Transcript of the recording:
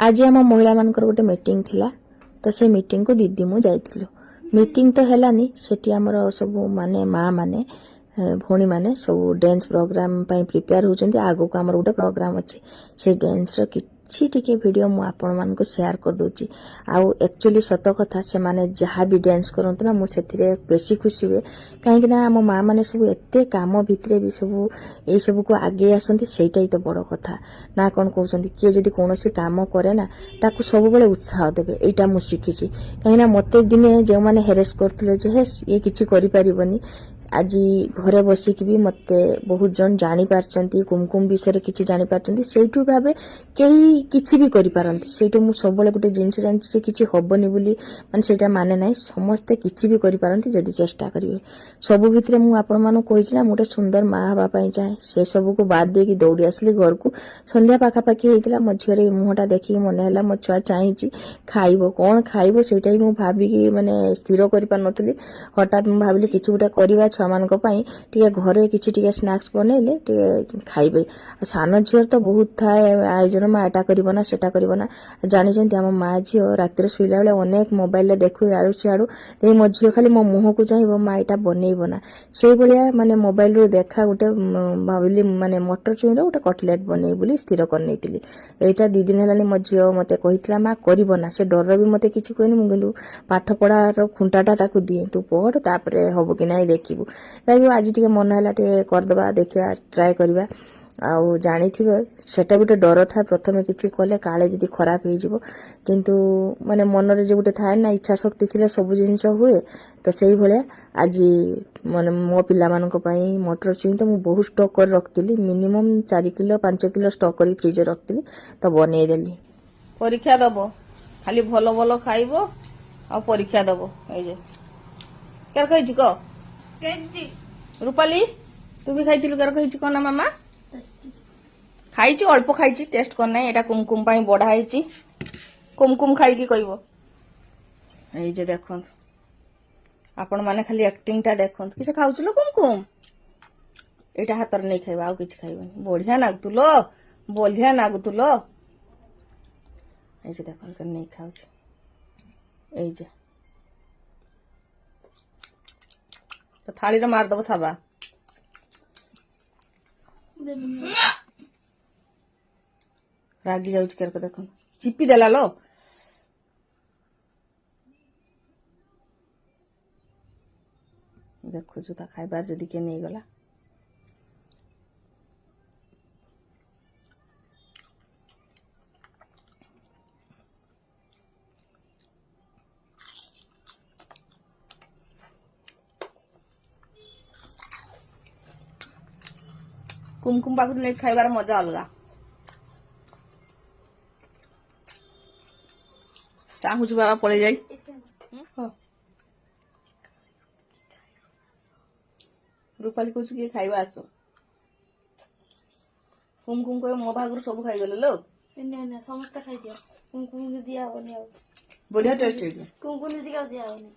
आज आम महिला मानकर गोटे मीटिंग थिला तो से मीटिंग को दीदी मु जाइथिलु। मीटिंग तो हेलानी सेठी हमर सब माने माँ माने भौणी माने सब डांस प्रोग्राम पई प्रिपेयर होचंती। आगो को हमर गोटे प्रोग्राम अछि से डांस रो किछि टिके वीडियो मु आपण मान को शेयर कर दोची। आउ एक्चुअली सत कथा से माने जहाँ भी डांस करंतु ना मु सेथिरे बेसी खुशी हुए काहेकि ना हम माँ माने सब एते काम भितरे भी सब ए सब को आगे आसंती सेटा ही तो बड़ कथा ना कोन कहउछंती किए जदी कोनोसी काम करे ना ताकू सब बेले उत्साह देबे एटा मु शिखिची। काहेकि ना मते दिने जे माने हेरेस करथले जे हेस ये किछि करि परिबनी आज घरे बसिक भी मते बहुत जन जानी पारचंती कुमकुम विषय किछि जानी पारचंती सेठू भाबे केही किछि भी करि पारंती। सेठू मु सबले गुटे जिंस जानछि जे किछि होबनी बोली माने सेटा माने नाही समस्त किछि भी करि पारंती जदी चेष्टा करिवे। सब भितरे मु आपण मानु कहिछि ना मोटे सुंदर माँ हबा पई चाहे से सब को बाद दे कि दौड़ी आसली घर को संध्या पाखा पाखी हेतिला मो झियरे मुहटा देखि मने हला मो छुआ चाहिछि खाइबो कोन खाइबो सेटा ही मु भाबी कि माने स्थिर करि पार नथली। हठात मु भाबिली किछि गुटा करिवा छुआ मान को पई टिके घरे किछि टिके स्नैक्स बनेले टिके खाइबे। सान झियर तो बहुत थाए आयोजन मा एटा करिवो ना सेटा करिवो ना जानि जंती हम माँ झियो रातिर सुइला बेले अनेक मोबाइल ले देखु आडू सियाडू ते मो झियो खाली मो मुह को चाहिबो माँ एटा बनेइबो ना सेई भलिया माने मोबाइल रो देखा गुटे भाबिली माने मटर चुई रो गुटे कटलेट बनेइ बोली स्थिर कर नेतिली। एटा 2 दिन हेलानी मो झियो मते कहितला माँ करिवो ना से डर भी मते किछि कहनी मु किंतु पाठ पढ़ार खुंटाटा ताकू दिए तू पढ़ तापरे होबो कि नाही देखिबो ताबी आज टिके मन हैला टिके करदबा देखिबा ट्राई करिबा। आउ जानिथिबे सेटा गुटे डर था प्रथमे किछि कले काले जदी खराब हे जिवो किंतु माने मन रे जे गुटे थाए ना इच्छा शक्ति थिले सब जिंस हुए तो सेई भले आज माने मो पिला मान को पई मटर चुई तो मु बहुत स्टॉक कर रखतिली मिनिमम 4 किलो 5 किलो स्टॉक करी फ्रिज रखतिली तो बनै देली। परीक्षा दबो खाली भलो भलो खाइबो आ परीक्षा दबो ए जे कर कहि छि को रूपाली तू भी खाइतिलु कर कहि छि को ना मामा खाई छि अल्प खाई छि टेस्ट कर नै एटा कुमकुम पई बढा है छि कुमकुम खाई की कहिबो ए जे देखंत आपण माने खाली एक्टिंग टा देखंत किसे खाउछलो कुमकुम एटा हातर नै खाइबा आ किछ खाइबनी बढ़िया नागतुलो बढ़िया नागतुलो ए जे देखंत कर नै खाउछ ए जे तो थाली रे मार दबो थाबा रागी जाउछ करके देखन चिपी देला लो देखो जुता खाइबार जदी के नै गला कुमकुम पाखु नै खाइबार मजा अलगा चाहूच बाबा पड़े जाई रूपाली कुछ के खाइबा आसो कुमकुम को मो भागरु सब खाइ गेले लो ना समस्त खाइ दियो कुमकुम दिया होनी बढ़िया टेस्ट है कुमकुम दिया होनी